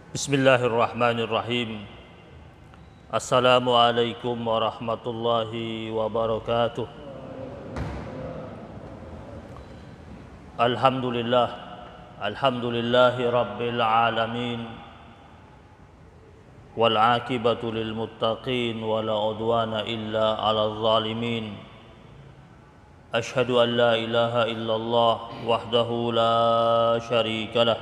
Bismillahirrahmanirrahim. Assalamualaikum warahmatullahi wabarakatuh. Alhamdulillah. Alhamdulillahi rabbil alamin. Wal aqibatu lil muttaqin wala udwana illa 'alal zalimin. Ashhadu an la ilaha illallah wahdahu la syarika lah.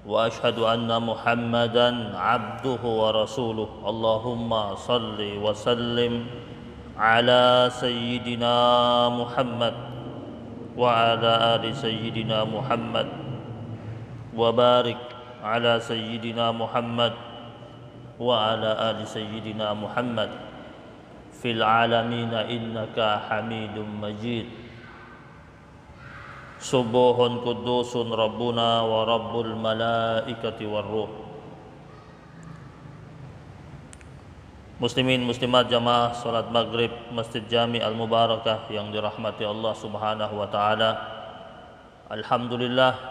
وأشهد أن محمدًا عبده ورسوله اللهم صل وسلم على سيدنا محمد وعلى آل سيدنا محمد وبارك على سيدنا محمد وعلى آل سيدنا محمد في العالمين إنك حميد مجيد. Subuhun kudusun Rabbuna wa Rabbul malaikati warruh. Muslimin muslimat jamaah salat maghrib Masjid Jami Al-Mubarakah yang dirahmati Allah Subhanahu wa taala. Alhamdulillah,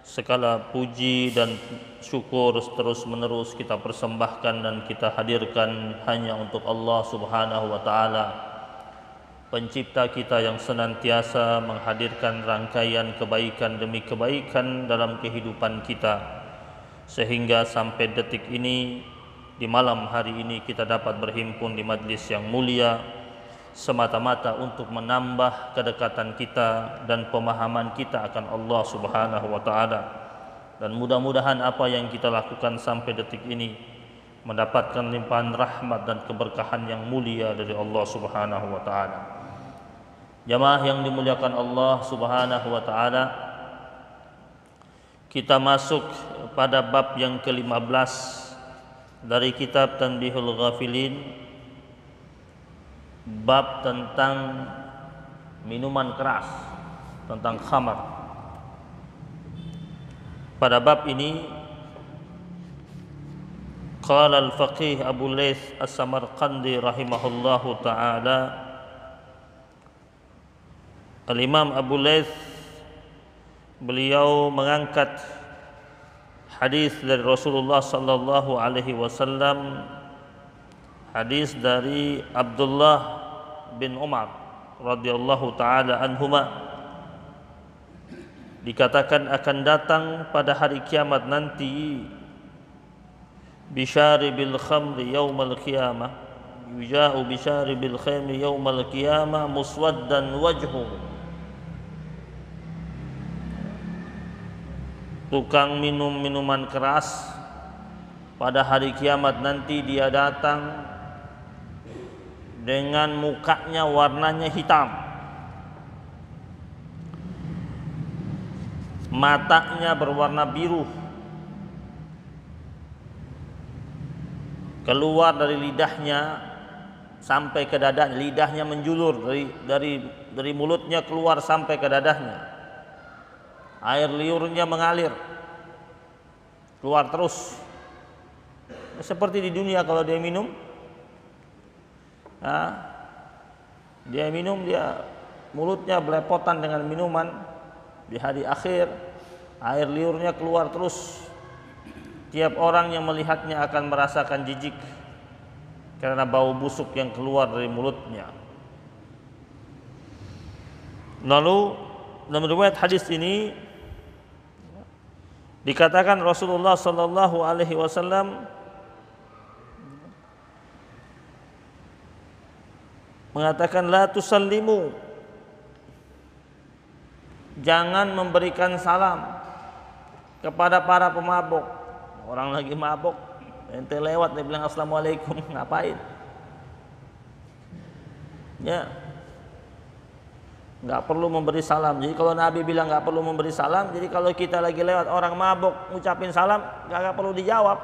segala puji dan syukur terus menerus kita persembahkan dan kita hadirkan hanya untuk Allah Subhanahu wa taala, Pencipta kita yang senantiasa menghadirkan rangkaian kebaikan demi kebaikan dalam kehidupan kita, sehingga sampai detik ini, di malam hari ini kita dapat berhimpun di majlis yang mulia semata-mata untuk menambah kedekatan kita dan pemahaman kita akan Allah Subhanahu wa taala. Dan mudah-mudahan apa yang kita lakukan sampai detik ini mendapatkan limpahan rahmat dan keberkahan yang mulia dari Allah Subhanahu wa taala. Jamaah yang dimuliakan Allah Subhanahu wa taala, kita masuk pada bab yang ke-15 dari kitab Tanbihul Ghafilin, bab tentang minuman keras, tentang khamar. Pada bab ini qala al-faqih Abu Laits As-Samarqandi rahimahullahu taala, Al-Imam Abu Laits beliau mengangkat hadis dari Rasulullah sallallahu alaihi wasallam, hadis dari Abdullah bin Umar radhiyallahu taala anhuma, dikatakan akan datang pada hari kiamat nanti bisyaribil khamri yaumal qiyamah, yuja'u bisyaribil khamri yaumal qiyamah muswaddan wajhuhu. Tukang minum minuman keras pada hari kiamat nanti dia datang dengan mukanya warnanya hitam, matanya berwarna biru, keluar dari lidahnya sampai ke dadanya, lidahnya menjulur dari mulutnya keluar sampai ke dadanya. Air liurnya mengalir keluar terus, seperti di dunia kalau dia minum, dia mulutnya belepotan dengan minuman. Di hari akhir air liurnya keluar terus. Tiap orang yang melihatnya akan merasakan jijik karena bau busuk yang keluar dari mulutnya. Lalu dalam riwayat hadis ini dikatakan Rasulullah sallallahu alaihi wasallam mengatakan, la tusallimu, jangan memberikan salam kepada para pemabuk. Orang lagi mabuk, ente lewat dia bilang assalamualaikum, ngapain? Ya, nggak perlu memberi salam. Jadi kalau Nabi bilang nggak perlu memberi salam, jadi kalau kita lagi lewat orang mabuk ngucapin salam, nggak perlu dijawab.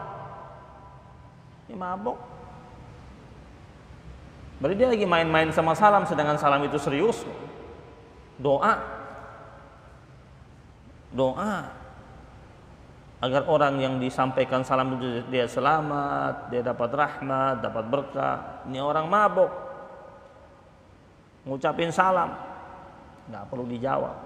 Ini mabuk, berarti dia lagi main-main sama salam, sedangkan salam itu serius. Doa agar orang yang disampaikan salam itu dia selamat, dia dapat rahmat, dapat berkah. Ini orang mabuk ngucapin salam, nggak perlu dijawab.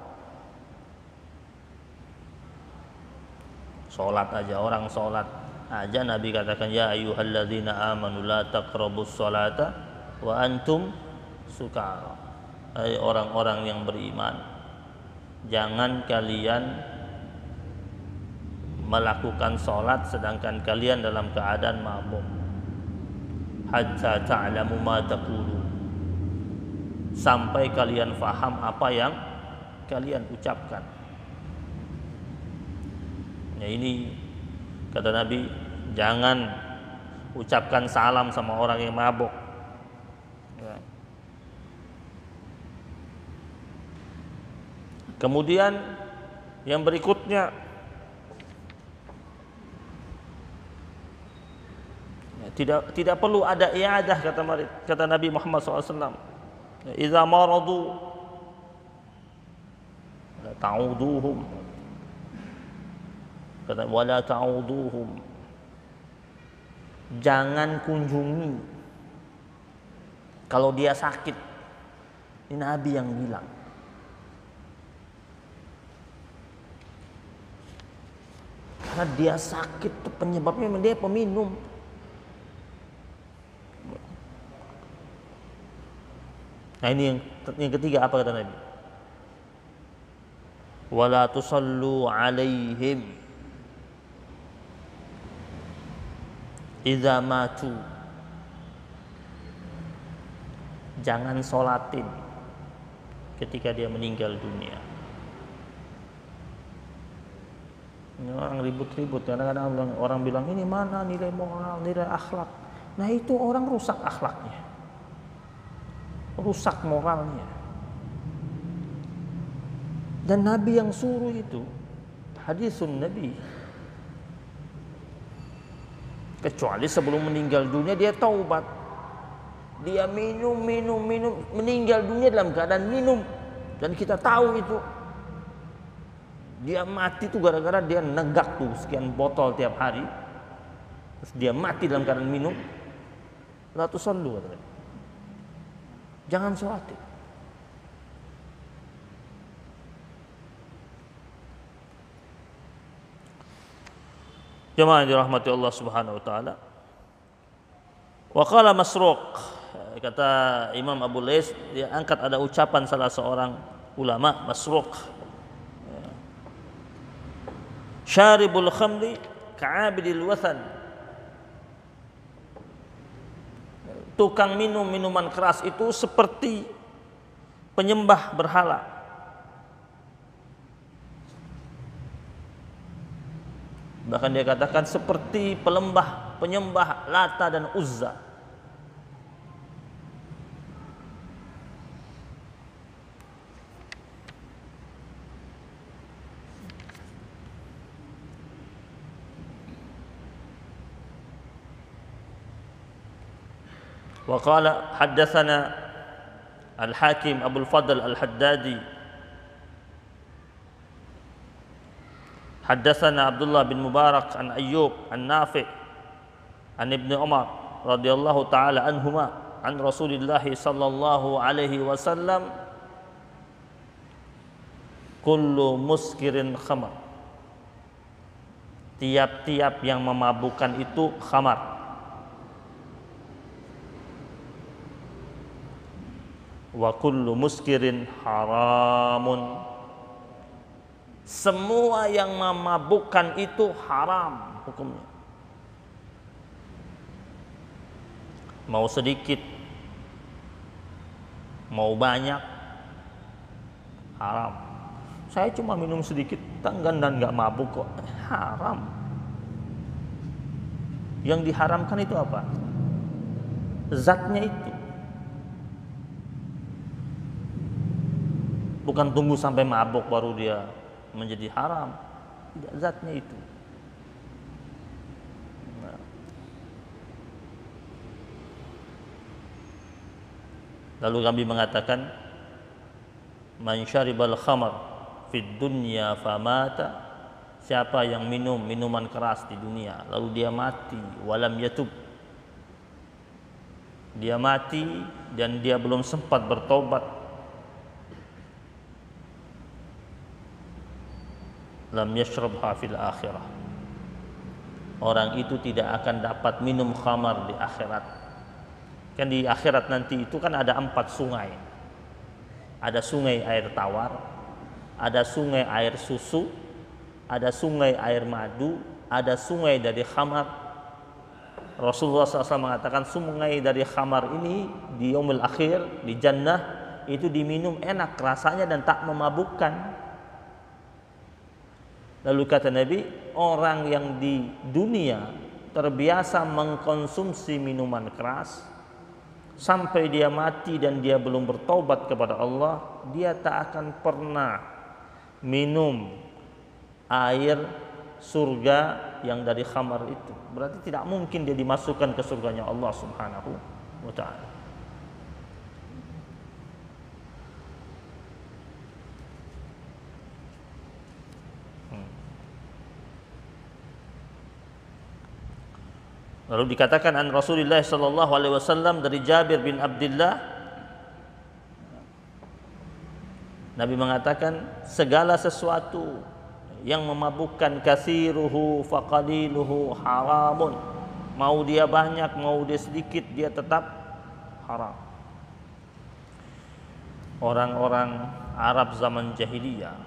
Sholat aja, orang sholat aja Nabi katakan ya ayyuhalladzina amanu la taqrabus sholata wa antum sukara. Hai orang-orang yang beriman, jangan kalian melakukan sholat sedangkan kalian dalam keadaan mabuk. Hatta ta'lamu ma taqulun, sampai kalian faham apa yang kalian ucapkan. Ya, ini kata Nabi, jangan ucapkan salam sama orang yang mabuk. Ya. Kemudian yang berikutnya, ya, tidak perlu ada i'adah kata Nabi Muhammad SAW. Idza maradu la ta'uduhum, kata wala ta'uduhum, jangan kunjungi kalau dia sakit. Ini Nabi yang bilang. Karena dia sakit, penyebabnya dia peminum. Nah ini yang ketiga, apa kata Nabi? Wala tusallu alaihim idza matu, jangan sholatin ketika dia meninggal dunia. Ini orang ribut-ribut, kadang-kadang orang bilang ini mana nilai moral, nilai akhlak. Nah itu orang rusak akhlaknya, rusak moralnya. Dan Nabi yang suruh itu, hadisun Nabi, kecuali sebelum meninggal dunia dia taubat, dia minum, meninggal dunia dalam keadaan minum, dan kita tahu itu dia mati tuh gara-gara dia negak tuh sekian botol tiap hari, terus dia mati dalam keadaan minum. La tusallu, jangan sholatin. Jemaah yang dirahmati Allah Subhanahu wa taala. Wa qala Masruq, kata Imam Abu Lais, dia angkat ada ucapan salah seorang ulama, Masruq. Syaribul khamri ka'abidil wathan. Tukang minum minuman keras itu seperti penyembah berhala. Bahkan dia katakan seperti penyembah Lata dan Uzza. Wa qala haddatsana Al-Hakim Abdul Fadl Al-Haddadi haddatsana Abdullah bin Mubarak an Ayyub an Nafi' an Ibnu Umar radhiyallahu taala anhuma an Rasulillah sallallahu alaihi wasallam kullu muskirin khamar, tiap-tiap yang memabukkan itu khamar. Wa kullu muskirin haramun, semua yang memabukkan itu haram hukumnya. Mau sedikit, mau banyak, haram. Saya cuma minum sedikit tenggan dan nggak mabuk kok, haram. Yang diharamkan itu apa? Zatnya itu. Bukan tunggu sampai mabuk baru dia menjadi haram. Tidak, zatnya itu. Nah. Lalu kami mengatakan, man syaribal khamar fid dunya famata, siapa yang minum minuman keras di dunia lalu dia mati, walam yatub, dia mati dan dia belum sempat bertobat, lam yashrabha fil akhirah, orang itu tidak akan dapat minum khamar di akhirat. Kan di akhirat nanti itu kan ada 4 sungai. Ada sungai air tawar, ada sungai air susu, ada sungai air madu, ada sungai dari khamar. Rasulullah SAW mengatakan sungai dari khamar ini di yaumil akhir, di jannah, itu diminum enak rasanya dan tak memabukkan. Lalu kata Nabi, orang yang di dunia terbiasa mengkonsumsi minuman keras sampai dia mati dan dia belum bertobat kepada Allah, dia tak akan pernah minum air surga yang dari khamar itu. Berarti tidak mungkin dia dimasukkan ke surganya Allah Subhanahu wa ta'ala. Lalu dikatakan an Rasulullah sallallahu alaihi wasallam dari Jabir bin Abdullah, Nabi mengatakan segala sesuatu yang memabukkan kathiruhu faqaliluhu haramun. Mau dia banyak, mau dia sedikit, dia tetap haram. Orang-orang Arab zaman jahiliyah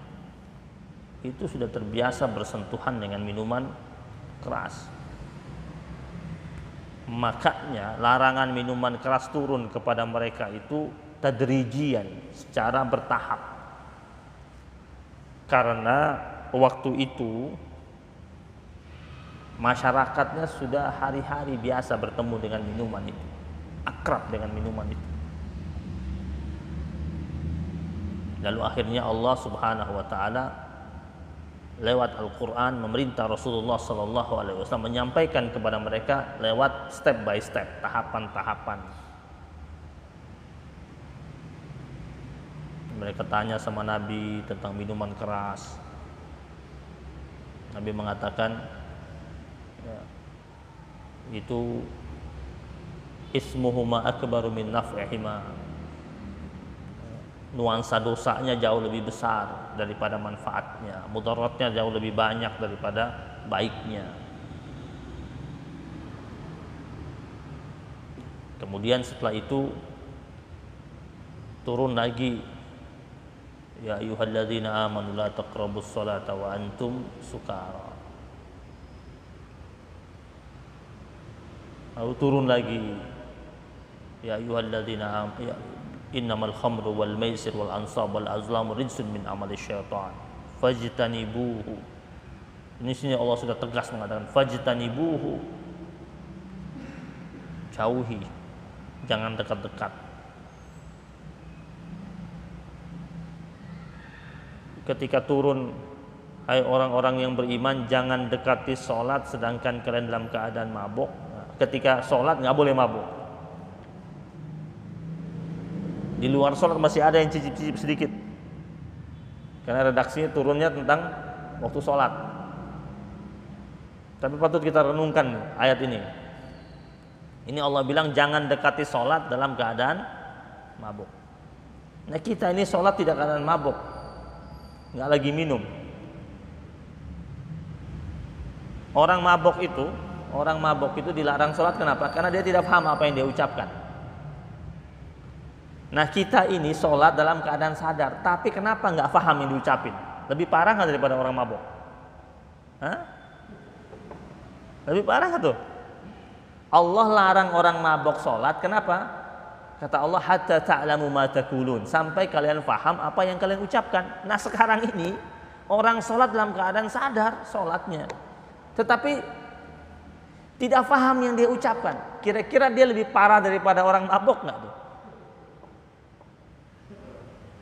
itu sudah terbiasa bersentuhan dengan minuman keras. Makanya larangan minuman keras turun kepada mereka itu tadrijian, secara bertahap. Karena waktu itu masyarakatnya sudah hari-hari biasa bertemu dengan minuman itu, akrab dengan minuman itu. Lalu akhirnya Allah Subhanahu wa ta'ala lewat Al-Quran memerintah Rasulullah SAW menyampaikan kepada mereka lewat step by step, tahapan-tahapan. Mereka tanya sama Nabi tentang minuman keras. Nabi mengatakan ya, itu ismuhuma akbaru min naf'ihima, nuansa dosanya jauh lebih besar daripada manfaatnya, mudaratnya jauh lebih banyak daripada baiknya. Kemudian setelah itu turun lagi, ya ayyuhalladzina amanu la taqrabus sholata wa antum sukara. Lalu turun lagi, ya ayyuhalladzina amanu innamal khamru wal maisir wal ansab wal azlamu rijsun min amali syaitan fajtanibuhu. Ini sini Allah sudah tegas mengatakan fajtanibuhu, jauhi, jangan dekat-dekat. Ketika turun, hai orang-orang yang beriman, jangan dekati sholat sedangkan kalian dalam keadaan mabuk. Ketika sholat nggak boleh mabuk. Di luar sholat masih ada yang cicip-cicip sedikit, karena redaksinya turunnya tentang waktu sholat. Tapi patut kita renungkan ayat ini. Ini Allah bilang jangan dekati sholat dalam keadaan mabuk. Nah kita ini sholat tidak keadaan mabuk, nggak lagi minum. Orang mabuk itu dilarang sholat. Kenapa? Karena dia tidak paham apa yang dia ucapkan. Nah kita ini sholat dalam keadaan sadar, tapi kenapa nggak paham yang diucapin? Lebih parah nggak daripada orang mabuk? Hah? Lebih parah nggak tuh? Allah larang orang mabuk sholat, kenapa? Kata Allah, hatta ta'lamu ma taqulun, sampai kalian paham apa yang kalian ucapkan. Nah sekarang ini orang sholat dalam keadaan sadar sholatnya, tetapi tidak paham yang dia ucapkan. Kira-kira dia lebih parah daripada orang mabuk nggak tuh?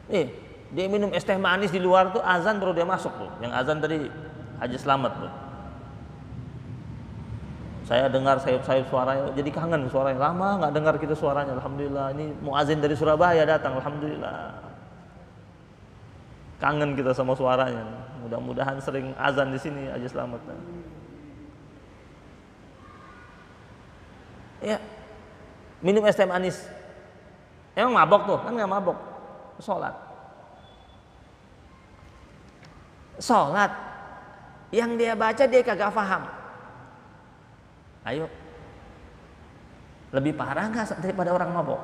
Dia minum es teh manis di luar tuh, azan baru dia masuk tuh. Yang azan tadi Haji Slamet tuh. Saya dengar sayup-sayup suaranya, jadi kangen suaranya. Lama nggak dengar kita suaranya. Alhamdulillah, ini muazin dari Surabaya datang. Alhamdulillah, kangen kita sama suaranya. Mudah-mudahan sering azan di sini Haji Slamet. Ya, minum es teh manis. Emang mabok tuh? Kan nggak mabok. Sholat yang dia baca dia kagak paham. Ayo, lebih parah nggak daripada orang mabok?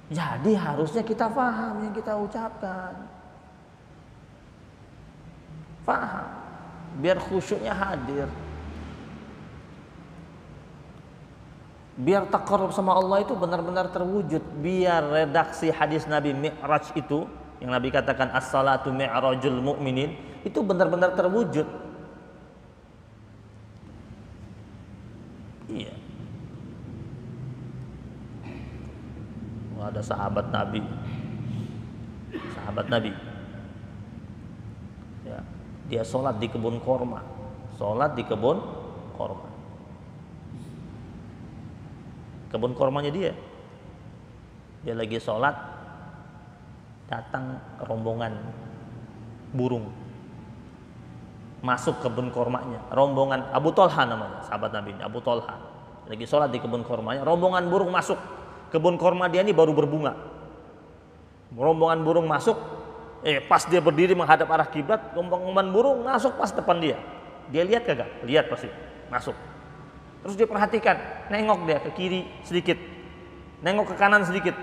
Jadi harusnya kita paham yang kita ucapkan, paham, biar khusyuknya hadir, biar taqarrub sama Allah itu benar-benar terwujud, biar redaksi hadis Nabi Mi'raj itu yang Nabi katakan as-salatu mi'rajul mu'minin itu benar-benar terwujud. Iya. Ada sahabat Nabi, ya, dia sholat di kebun korma, kebun kormanya dia lagi sholat, datang rombongan burung masuk kebun kormanya, rombongan Abu Tolha namanya, sahabat Nabi ini Abu Tolha, lagi sholat di kebun kormanya, rombongan burung masuk. Kebun korma dia ini baru berbunga. Rombongan burung masuk, pas dia berdiri menghadap arah kiblat, rombongan burung masuk pas depan dia. Dia lihat kagak? Lihat pasti, masuk. Terus dia perhatikan, nengok dia ke kiri sedikit, nengok ke kanan sedikit.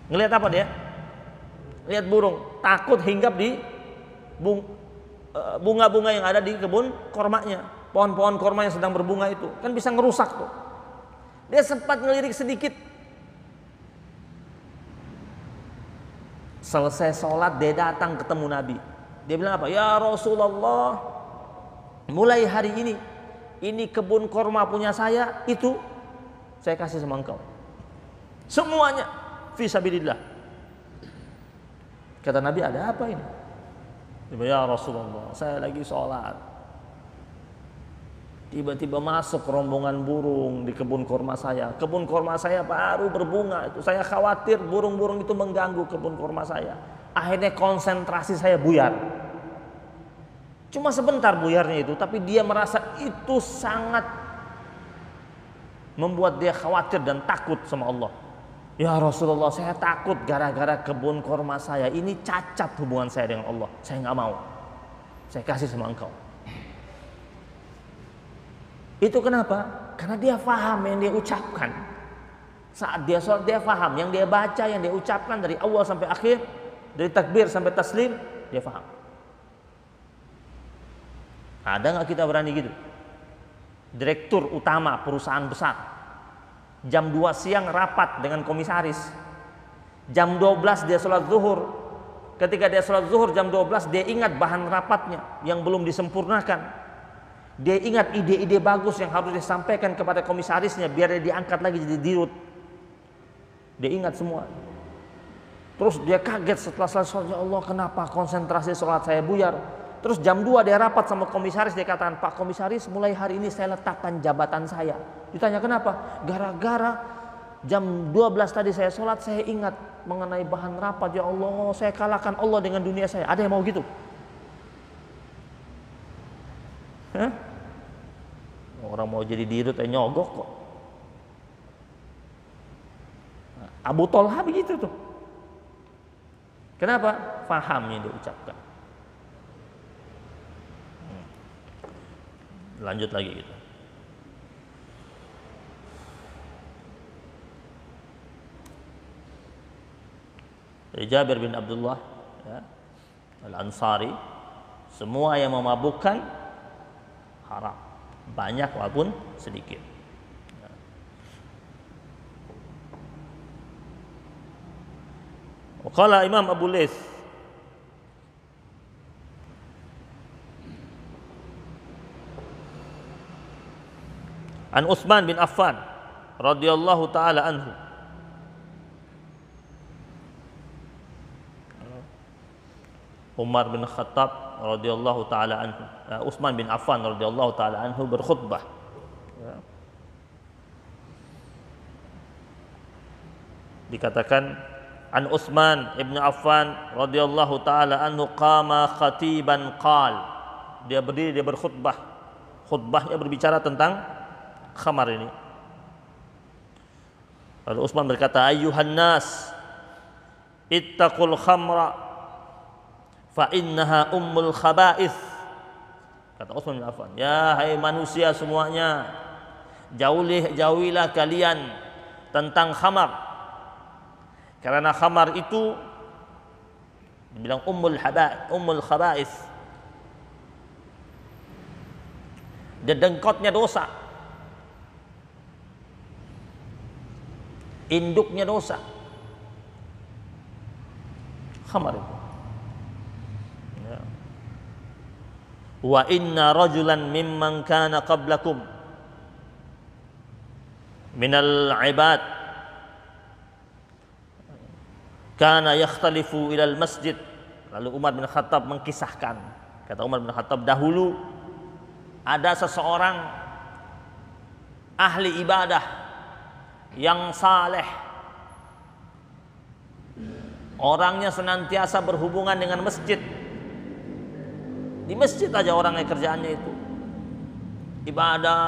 Ngelihat apa dia? Lihat burung, takut hinggap di bunga-bunga yang ada di kebun kormanya. Pohon-pohon korma yang sedang berbunga itu, kan bisa ngerusak tuh. Dia sempat ngelirik sedikit. Selesai sholat dia datang ketemu Nabi. Dia bilang apa? Ya Rasulullah, mulai hari ini kebun korma punya saya, itu saya kasih sama engkau. Semuanya fisabilillah. Kata Nabi, ada apa ini? Dia bilang, ya Rasulullah, saya lagi sholat. Tiba-tiba masuk rombongan burung di kebun korma saya. Kebun korma saya baru berbunga. Itu saya khawatir burung-burung itu mengganggu kebun korma saya. Akhirnya konsentrasi saya buyar. Cuma sebentar buyarnya itu, tapi dia merasa itu sangat membuat dia khawatir dan takut sama Allah. Ya Rasulullah, saya takut gara-gara kebun korma saya ini cacat hubungan saya dengan Allah. Saya nggak mau. Saya kasih sama engkau. Itu kenapa? Karena dia faham yang dia ucapkan. Saat dia sholat dia faham, yang dia baca, yang dia ucapkan dari awal sampai akhir, dari takbir sampai taslim, dia faham. Ada nggak kita berani gitu? Direktur utama perusahaan besar, jam 2 siang rapat dengan komisaris, jam 12 dia sholat zuhur. Ketika dia sholat zuhur jam 12, dia ingat bahan rapatnya yang belum disempurnakan. Dia ingat ide-ide bagus yang harus disampaikan kepada komisarisnya biar dia diangkat lagi jadi dirut. Dia ingat semua. Terus dia kaget setelah selesai, ya Allah, kenapa konsentrasi sholat saya buyar? Terus jam 2 dia rapat sama komisaris, dia katakan, Pak Komisaris, mulai hari ini saya letakkan jabatan saya. Ditanya kenapa? Gara-gara jam 12 tadi saya sholat, saya ingat mengenai bahan rapat. Ya Allah, saya kalahkan Allah dengan dunia saya. Ada yang mau gitu? Hah? Orang mau jadi dirut nyogok kok. Abu Tolha begitu tuh. Kenapa? Faham yang diucapkan. Lanjut lagi gitu. Dari Jabir bin Abdullah, ya, Al-Ansari, semua yang memabukkan haram, banyak walaupun sedikit. Qala Imam Abu Laits, an Utsman bin Affan radhiyallahu taala anhu, Umar bin Khattab radhiyallahu taala anhu, Utsman bin Affan radhiyallahu taala anhu berkhutbah. Dikatakan an Utsman ibn Affan radhiyallahu taala anhu qama khatiban qal, dia berdiri, dia berkhutbah. Khutbahnya berbicara tentang khamar ini. Lalu Utsman berkata, ayyuhan nas ittaqul khamra fa innaha ummul khaba'ith. Kata Utsman bin Affan, "Ya hai manusia semuanya, jauhilah kalian tentang khamar. Karena khamar itu dibilang ummul khaba'is. Dedengkotnya dosa. Induknya dosa. Khamar itu. Ya. Wa inna rajulan mimman kana qablakum minal ibad kana yakhtalifu ilal masjid." Lalu Umar bin Khattab mengkisahkan, kata Umar bin Khattab, dahulu ada seseorang ahli ibadah yang saleh, orangnya senantiasa berhubungan dengan masjid. Di masjid aja orangnya kerjaannya itu ibadah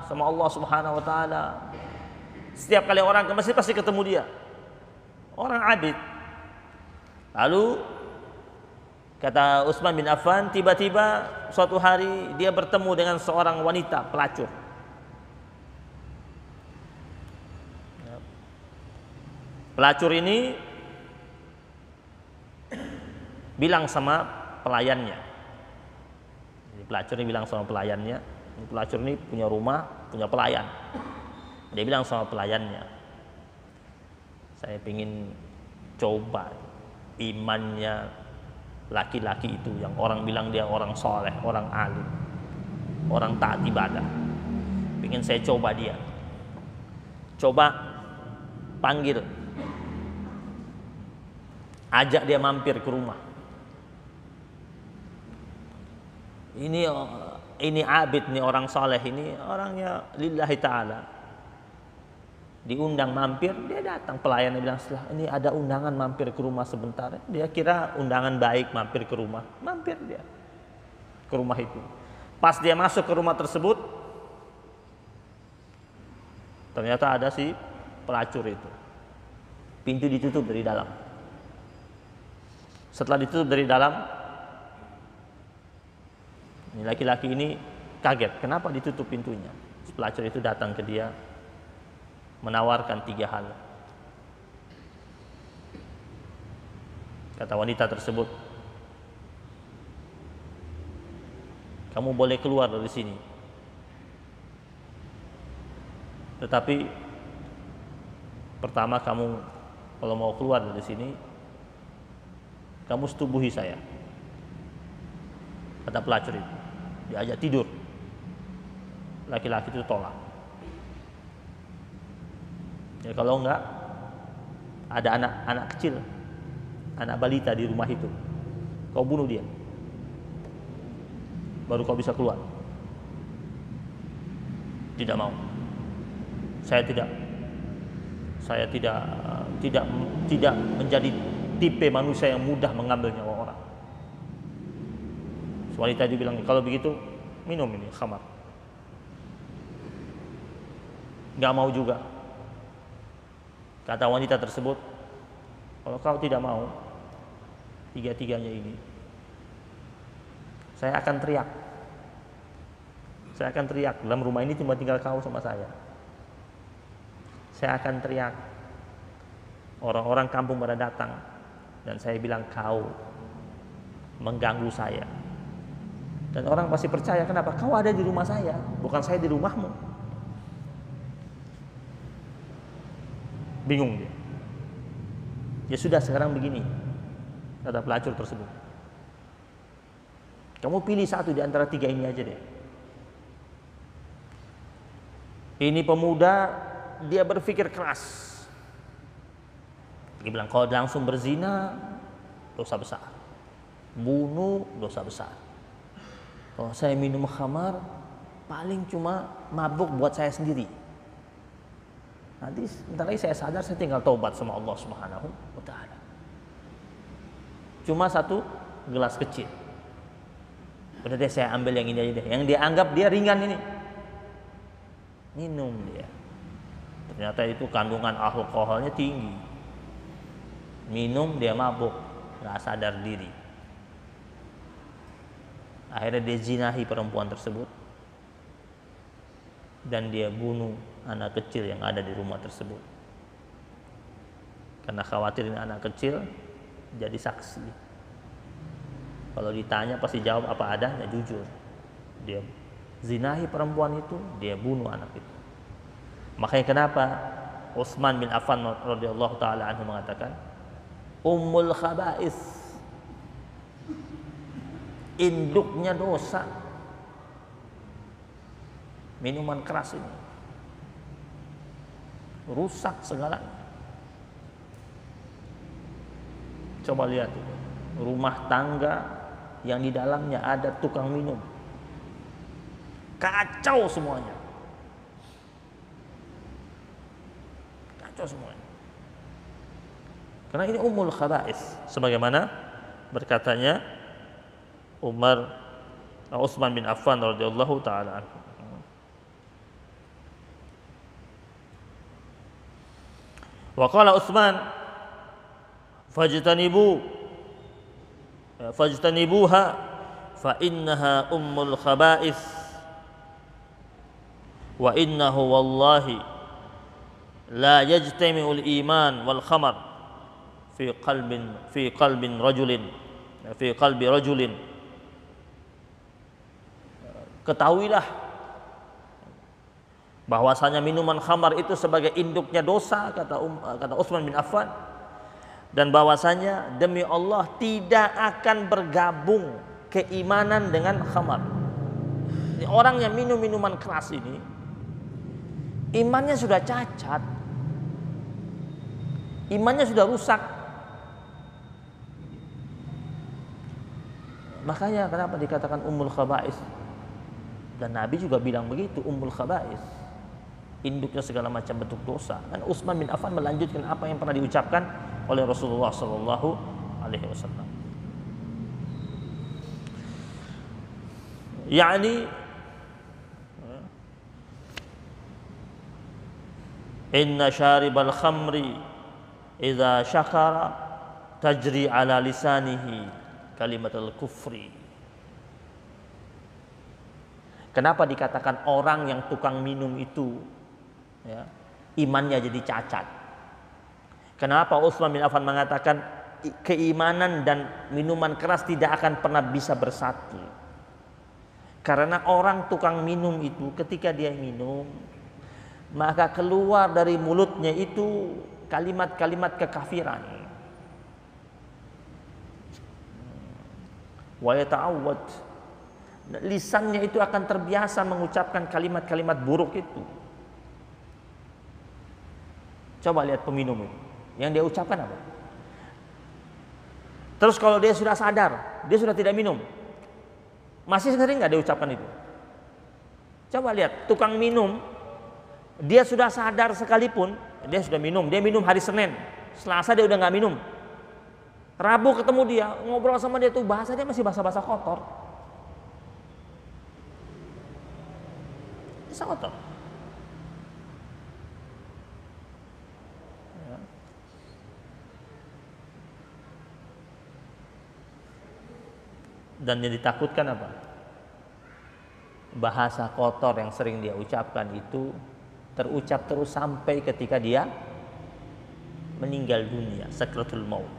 sama Allah Subhanahu wa taala. Setiap kali orang ke masjid pasti ketemu dia. Orang abid. Lalu kata Utsman bin Affan, tiba-tiba suatu hari dia bertemu dengan seorang wanita pelacur. Pelacur ini bilang sama pelayannya. Pelacur ini bilang sama pelayannya, pelacur ini punya rumah, punya pelayan. Dia bilang sama pelayannya, saya ingin coba imannya laki-laki itu yang orang bilang dia orang soleh, orang alim, orang taat ibadah. Ingin saya coba dia. Coba panggil, ajak dia mampir ke rumah. Ini abid nih, orang soleh ini, orangnya lillahi ta'ala. Diundang mampir, dia datang. Pelayannya bilang, setelah ini ada undangan mampir ke rumah sebentar. Dia kira undangan baik mampir ke rumah. Mampir dia ke rumah itu. Pas dia masuk ke rumah tersebut, ternyata ada si pelacur itu. Pintu ditutup dari dalam. Setelah ditutup dari dalam, laki-laki ini kaget, kenapa ditutup pintunya? Pelacur itu datang ke dia, menawarkan 3 hal. Kata wanita tersebut, kamu boleh keluar dari sini, tetapi pertama kamu kalau mau keluar dari sini, kamu setubuhi saya. Kata pelacur itu, diajak tidur. Laki-laki itu tolak. Ya kalau enggak, ada anak kecil, anak balita di rumah itu, kau bunuh dia, baru kau bisa keluar. Tidak mau. Saya tidak menjadi tipe manusia yang mudah mengambil nyawa orang. Wanita itu bilang, kalau begitu minum ini khamar. Gak mau juga. Kata wanita tersebut, kalau kau tidak mau 3-tiganya ini, saya akan teriak. Saya akan teriak, dalam rumah ini cuma tinggal kau sama saya. Saya akan teriak. Orang-orang kampung pada datang, dan saya bilang kau mengganggu saya. Dan orang pasti percaya, kenapa? Kau ada di rumah saya, bukan saya di rumahmu. Bingung dia. Ya sudah, sekarang begini, kata pelacur tersebut. Kamu pilih satu di antara 3 ini aja deh. Ini pemuda, dia berpikir keras. Dia bilang, kalau langsung berzina, dosa besar. Bunuh, dosa besar. Kalau saya minum khamar, paling cuma mabuk buat saya sendiri. Nanti sebentar lagi saya sadar, saya tinggal taubat sama Allah Subhanahu wa ta'ala. Cuma 1 gelas kecil. Udah deh, saya ambil yang ini aja deh. Yang dia anggap dia ringan ini. Minum dia. Ternyata itu kandungan alkoholnya tinggi. Minum dia mabuk, gak sadar diri. Akhirnya dia zinahi perempuan tersebut dan dia bunuh anak kecil yang ada di rumah tersebut. Karena khawatir ini anak kecil jadi saksi. Kalau ditanya pasti jawab apa adanya, jujur. Dia zinahi perempuan itu, dia bunuh anak itu. Makanya kenapa Utsman bin Affan radhiyallahu taala anhu mengatakan ummul khaba'is, induknya dosa minuman keras ini, rusak segalanya. Coba lihat rumah tangga yang di dalamnya ada tukang minum, kacau semuanya, kacau semuanya. Karena ini ummul khaba'is, sebagaimana berkatanya Utsman bin Affan radhiyallahu taala anhu. Wa qala Utsman fajtanibuha fa innaha ummul khaba'is wa innahu wallahi la yajtami'ul iman wal khamar fi qalbi rajulin. Ketahuilah bahwasanya minuman khamar itu sebagai induknya dosa, kata Utsman bin Affan, dan bahwasanya demi Allah tidak akan bergabung keimanan dengan khamar. Ini orang yang minum minuman keras ini imannya sudah cacat, imannya sudah rusak. Makanya kenapa dikatakan ummul khaba'is, dan Nabi juga bilang begitu, ummul khaba'is, induknya segala macam bentuk dosa. Dan Utsman bin Affan melanjutkan apa yang pernah diucapkan oleh Rasulullah sallallahu alaihi wasallam. Yani inna syaribal khamri idza syakara tajri ala lisanihi kalimatul kufri. Kenapa dikatakan orang yang tukang minum itu ya, imannya jadi cacat? Kenapa Utsman bin Affan mengatakan keimanan dan minuman keras tidak akan pernah bisa bersatu? Karena orang tukang minum itu ketika dia minum, maka keluar dari mulutnya itu kalimat-kalimat kekafiran. Wa yata'awwad, lisannya itu akan terbiasa mengucapkan kalimat-kalimat buruk itu. Coba lihat peminum itu, yang dia ucapkan apa? Terus kalau dia sudah sadar, dia sudah tidak minum, masih sering nggak dia ucapkan itu? Coba lihat tukang minum, dia sudah sadar sekalipun, dia sudah minum, dia minum hari Senin, Selasa dia udah nggak minum, Rabu ketemu dia, ngobrol sama dia tuh bahasa dia masih bahasa-bahasa kotor. Kotor. Ya. Dan yang ditakutkan apa? Bahasa kotor yang sering dia ucapkan itu terucap terus sampai ketika dia meninggal dunia, sakratul maut.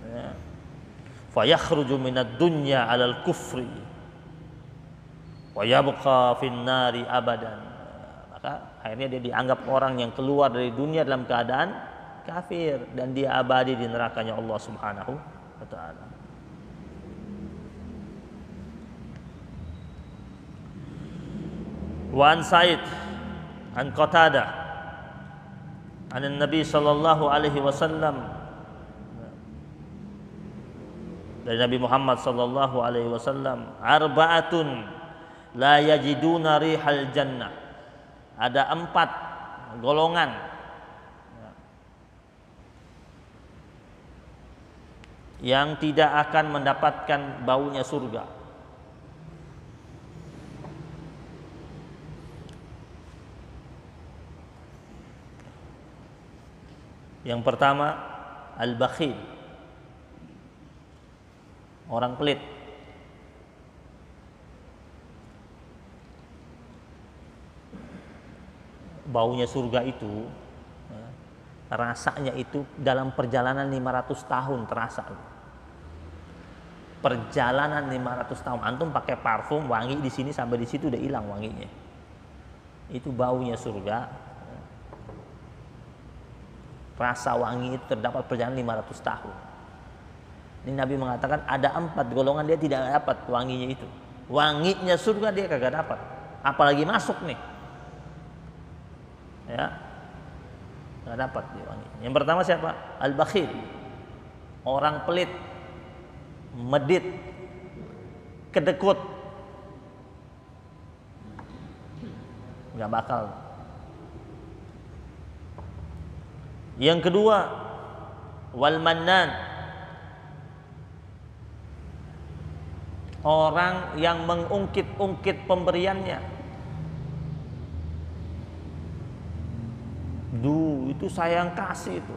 Ya. Fa yakhruju minad dunya 'alal kufri wa yabqa fin nari abadan. Maka akhirnya dia dianggap orang yang keluar dari dunia dalam keadaan kafir dan dia abadi di nerakanya Allah Subhanahu wa taala. Wa an Sa'id an Qatadah an Nabi sallallahu alaihi wasallam, dari Nabi Muhammad sallallahu alaihi wasallam, arba'atun la yajiduna rihal jannah. Ada 4 golongan yang tidak akan mendapatkan baunya surga. Yang pertama, al-bakhil, orang pelit. baunya surga itu, ya, rasanya itu dalam perjalanan 500 tahun terasa. Perjalanan 500 tahun, antum pakai parfum wangi di sini sampai di situ udah hilang wanginya. Itu baunya surga. Rasa wangi itu terdapat perjalanan 500 tahun. Ini Nabi mengatakan ada 4 golongan dia tidak dapat wanginya itu. Wanginya surga dia kagak dapat. Apalagi masuk nih. Ya. Nggak dapat dia wangi. Yang pertama siapa? Al-bakhil. Orang pelit, medit, kedekut. Nggak bakal. Yang kedua, wal mannan. Orang yang mengungkit-ungkit pemberiannya. Itu saya yang kasih itu.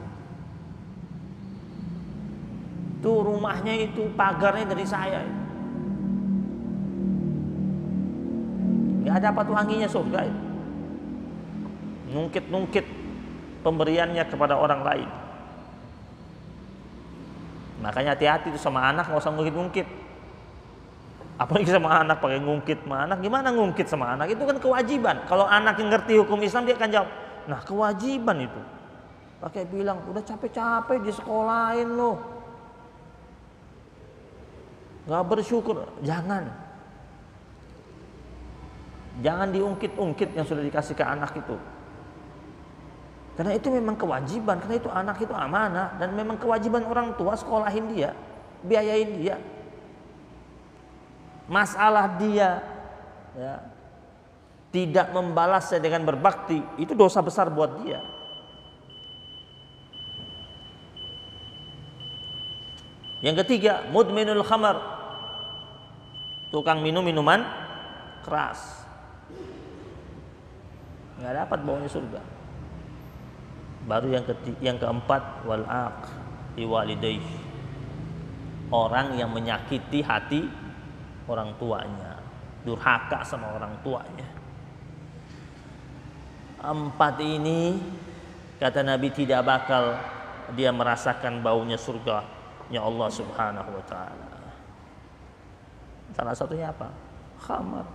Tuh rumahnya itu pagarnya dari saya. Nggak dapat wanginya surga itu. Nungkit-nungkit pemberiannya kepada orang lain. Makanya hati-hati itu sama anak, nggak usah ngungkit-ngungkit. Apalagi sama anak pakai ngungkit sama anak. Gimana ngungkit sama anak? Itu kan kewajiban. Kalau anak yang ngerti hukum Islam dia akan jawab, nah kewajiban itu. Pakai bilang udah capek-capek di sekolahin loh, nggak bersyukur. Jangan diungkit-ungkit yang sudah dikasih ke anak itu. Karena itu memang kewajiban, karena itu anak itu amanah dan memang kewajiban orang tua sekolahin dia, biayain dia. Masalah dia ya, tidak membalasnya dengan berbakti, itu dosa besar buat dia. Yang ketiga, mudminul khamar, tukang minum minuman keras, nggak dapat baunya surga. Baru yang keempat, wal aq li walidayh, orang yang menyakiti hati orang tuanya, durhaka sama orang tuanya. 4 ini kata Nabi tidak bakal dia merasakan baunya surganya Allah Subhanahu wa taala. Salah satunya apa? Khamar.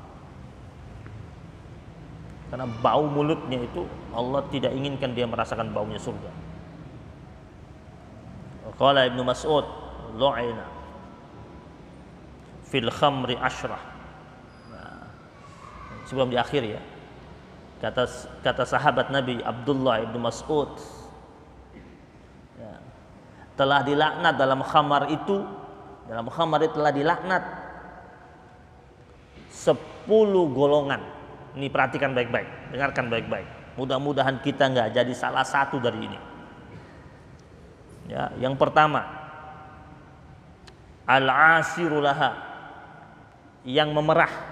Karena bau mulutnya itu Allah tidak inginkan dia merasakan baunya surga. Qala Ibnu Mas'ud, lu'ina fil khamri asyrah. Nah, sebelum di akhir ya. Kata sahabat Nabi Abdullah Ibnu Mas'ud, ya, telah dilaknat dalam khamar itu telah dilaknat 10 golongan. Ini perhatikan baik-baik, dengarkan baik-baik. Mudah-mudahan kita nggak jadi salah satu dari ini. Ya, yang pertama, al-asiru laha, yang memerah.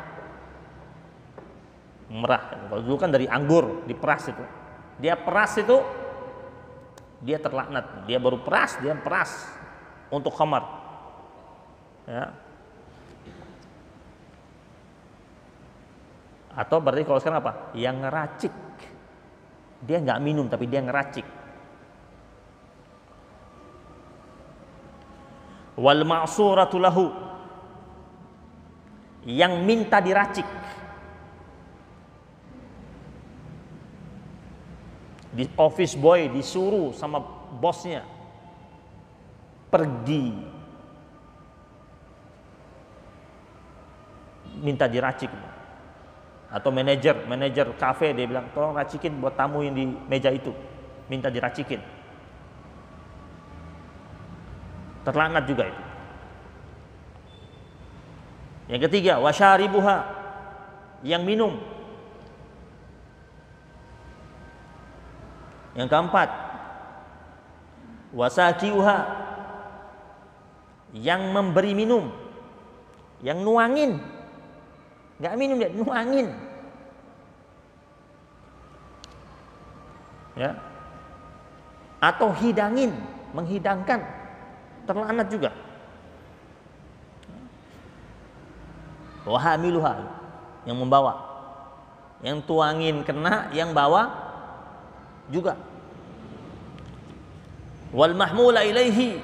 Kalau dulu kan dari anggur diperas itu. Dia peras itu, dia terlaknat. Dia baru peras, dia peras untuk khamar. Ya. Atau berarti kalau sekarang apa? Yang ngeracik. Dia nggak minum tapi dia ngeracik. Wal ma'suratu lahu, yang minta diracik. Di office boy disuruh sama bosnya pergi minta diracik. Atau manajer kafe dia bilang tolong racikin buat tamu yang di meja itu, minta diracikin. Terlaknat juga itu. Yang ketiga, wasyaribuha, yang minum. Yang keempat, wasakiuha, yang memberi minum, yang nuangin. Nggak minum dia, nuangin. Ya. Atau hidangin, menghidangkan. Terlaknat juga. Wahamiluha, yang membawa. Yang tuangin kena, yang bawa juga. Wal mahmula ilaihi,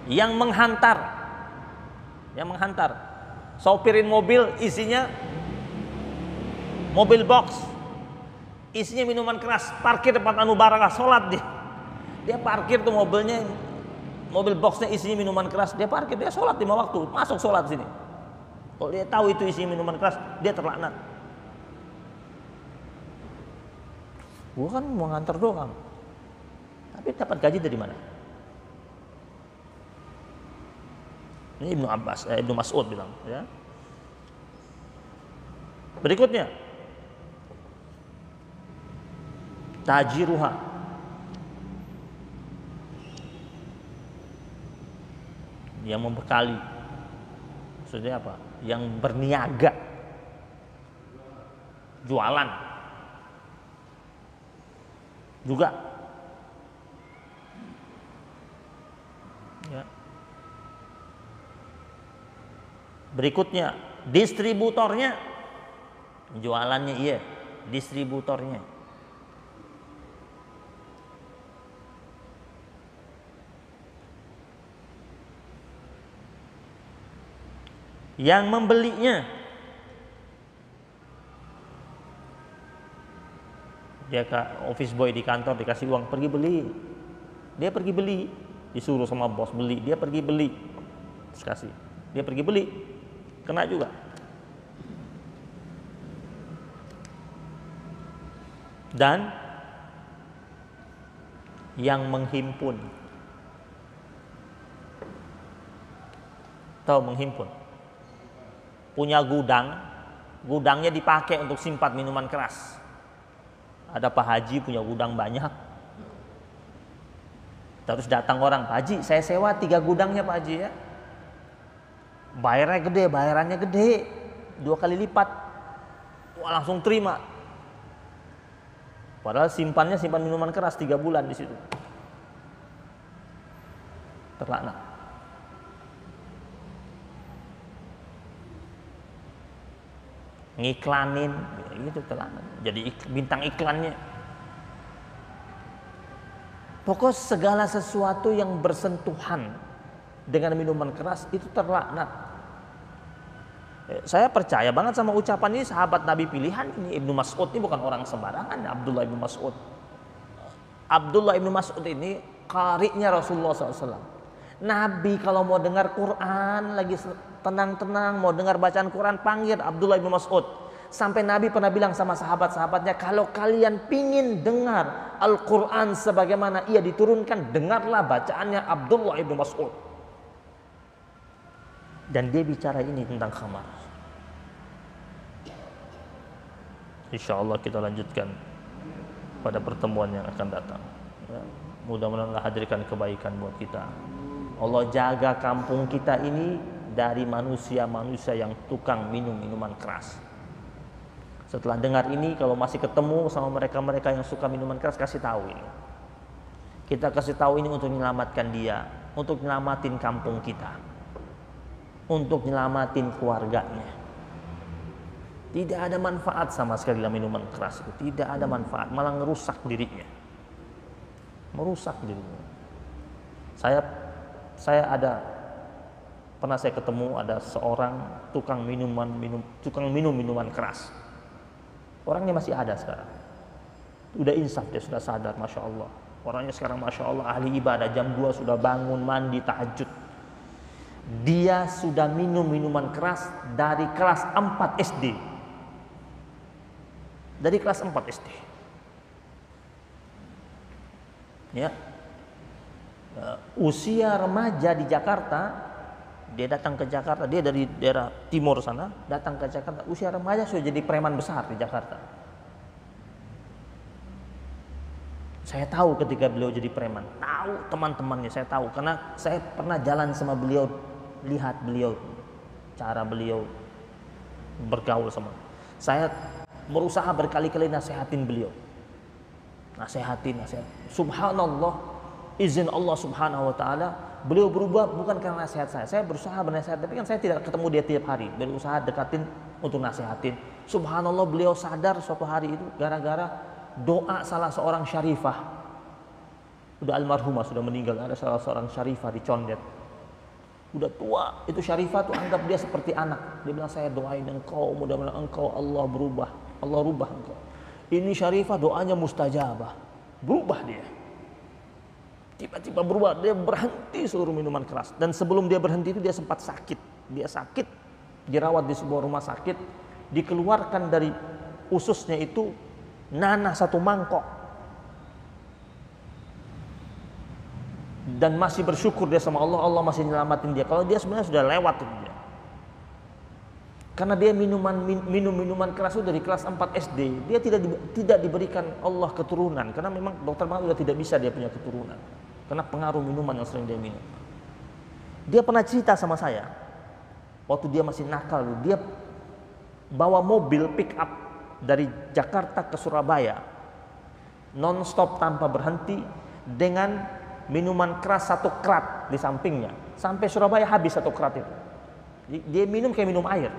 yang menghantar. Sopirin mobil isinya mobil box, isinya minuman keras, parkir depan Anu Barakah, sholat dia parkir tuh mobilnya, mobil boxnya isinya minuman keras, dia parkir, dia sholat 5 waktu, masuk sholat sini. Kalau dia tahu itu isinya minuman keras, dia terlaknat. Gua kan mau nganter doang, tapi dapat gaji dari mana? Ini Ibnu Mas'ud bilang, ya. Berikutnya, tajiruha, yang membekali. Maksudnya apa? Yang berniaga, jualan juga, ya. Berikutnya, distributornya, jualannya iya, distributornya. Yang membelinya, dia ke office boy di kantor dikasih uang, pergi beli, dia pergi beli, disuruh sama bos beli, dia pergi beli, terus kasih, dia pergi beli, kena juga. Dan yang menghimpun, tahu menghimpun? Punya gudangnya dipakai untuk simpan minuman keras. Ada Pak Haji punya gudang banyak, terus datang orang, Pak Haji saya sewa 3 gudangnya Pak Haji ya, bayarannya gede 2 kali lipat. Wah, langsung terima, padahal simpan minuman keras 3 bulan di situ. Terlaknat. Ngiklanin gitu, terlaknat. Jadi bintang iklannya. Pokok segala sesuatu yang bersentuhan dengan minuman keras itu terlaknat. Saya percaya banget sama ucapan ini, sahabat Nabi pilihan ini. Ibnu Mas'ud ini bukan orang sembarangan, Abdullah Ibnu Mas'ud. Abdullah Ibnu Mas'ud ini qari'nya Rasulullah SAW. Nabi kalau mau dengar Quran, lagi tenang-tenang mau dengar bacaan Quran, panggil Abdullah Ibnu Mas'ud. Sampai Nabi pernah bilang sama sahabat-sahabatnya, kalau kalian pingin dengar Al-Quran sebagaimana ia diturunkan, dengarlah bacaannya Abdullah Ibnu Mas'ud. Dan dia bicara ini tentang khamar. Insya Allah kita lanjutkan pada pertemuan yang akan datang. Mudah-mudahan Allah hadirkan kebaikan buat kita. Allah jaga kampung kita ini dari manusia-manusia yang tukang minum minuman keras. Setelah dengar ini, kalau masih ketemu sama mereka-mereka yang suka minuman keras, kasih tahu ini. Kita kasih tahu ini untuk menyelamatkan dia, untuk menyelamatin kampung kita, untuk menyelamatin keluarganya. Tidak ada manfaat sama sekali dalam minuman keras itu, tidak ada manfaat, malah merusak dirinya. Merusak dirinya. Saya pernah ketemu ada seorang tukang minum minuman keras. Orangnya masih ada sekarang. Udah insaf, dia sudah sadar, Masya Allah. Orangnya sekarang Masya Allah ahli ibadah, jam 2 sudah bangun, mandi, tahajud. Dia sudah minum minuman keras dari kelas 4 SD. Dari kelas 4 SD. Ya. Usia remaja di Jakarta, dia datang ke Jakarta, dia dari daerah timur sana, datang ke Jakarta, usia remaja sudah jadi preman besar di Jakarta. Saya tahu ketika beliau jadi preman, tahu teman-temannya, saya tahu karena saya pernah jalan sama beliau, lihat beliau, cara beliau bergaul sama. Saya berusaha berkali-kali nasihatin beliau. Nasihatin. Subhanallah, izin Allah Subhanahu wa taala, beliau berubah bukan karena nasihat saya. Saya berusaha bernasihat, tapi kan saya tidak ketemu dia tiap hari. Berusaha dekatin untuk nasihatin. Subhanallah, beliau sadar suatu hari itu gara-gara doa salah seorang syarifah. Udah almarhumah, sudah meninggal. Ada salah seorang syarifah di Condet. Udah tua, itu syarifah tuh anggap dia seperti anak. Dia bilang, saya doain engkau, mudah-mudahan engkau Allah berubah. Allah rubah engkau. Ini syarifah doanya mustajabah. Berubah dia. Tiba-tiba berubah, dia berhenti seluruh minuman keras. Dan sebelum dia berhenti itu dia sempat sakit. Dia sakit, dirawat di sebuah rumah sakit. Dikeluarkan dari ususnya itu nanah 1 mangkok. Dan masih bersyukur dia sama Allah, Allah masih nyelamatin dia. Kalau dia sebenarnya sudah lewat itu dia. Karena dia minum minuman keras itu dari kelas 4 SD. Dia tidak diberikan Allah keturunan. Karena memang dokter sudah tidak bisa dia punya keturunan. Karena pengaruh minuman yang sering dia minum. Dia pernah cerita sama saya. Waktu dia masih nakal, dia bawa mobil pick up dari Jakarta ke Surabaya. Non-stop tanpa berhenti dengan minuman keras 1 krat di sampingnya. Sampai Surabaya habis 1 krat itu. Dia minum kayak minum air.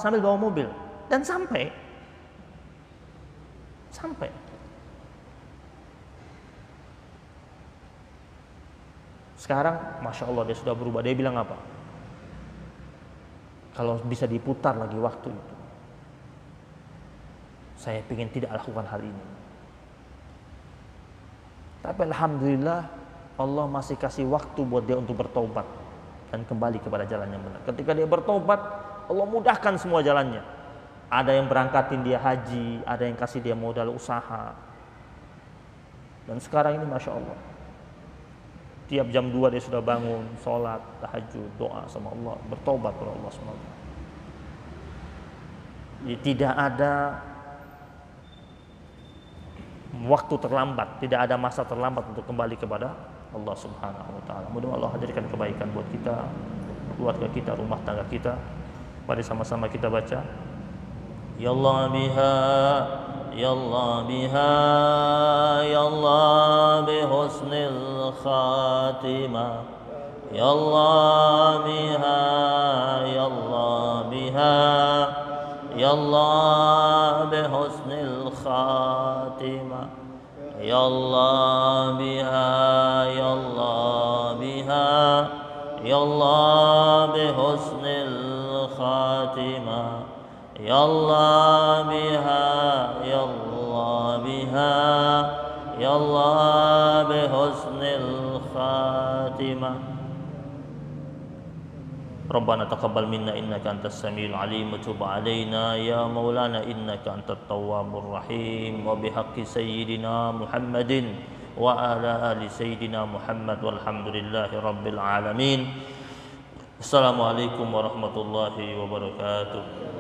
Sambil bawa mobil. Dan sampai. Sekarang Masya Allah dia sudah berubah. Dia bilang apa? Kalau bisa diputar lagi waktu itu, saya ingin tidak lakukan hal ini. Tapi alhamdulillah Allah masih kasih waktu buat dia untuk bertobat dan kembali kepada jalan yang benar. Ketika dia bertobat, Allah mudahkan semua jalannya. Ada yang berangkatin dia haji, ada yang kasih dia modal usaha. Dan sekarang ini Masya Allah, tiap jam 2 dia sudah bangun, sholat, tahajud, doa sama Allah, bertobat kepada Allah SWT. Jadi tidak ada waktu terlambat, tidak ada masa terlambat untuk kembali kepada Allah Subhanahu wa taala. Mudah-mudahan Allah hadirkan kebaikan buat kita, keluarga kita, rumah tangga kita. Mari sama-sama kita baca. Ya Allah biha, ya Allah biha, ya Allah bi husnil khatimah. Ya Allah biha, ya Allah biha, ya Allah bi husnil khatimah. Ya Allah biha, ya Allah biha, ya Allah bi husnil khatimah. Ya Allah biha, ya Allah biha, ya Allah bi husnil khatimah. Rabbana taqabbal minna innaka antas samiul alim wa tub alaina ya maulana innaka antat tawwabur rahim wa bihaqqi sayyidina Muhammadin wa ala ali sayyidina Muhammad walhamdulillahi rabbil alamin. Assalamualaikum warahmatullahi wabarakatuh.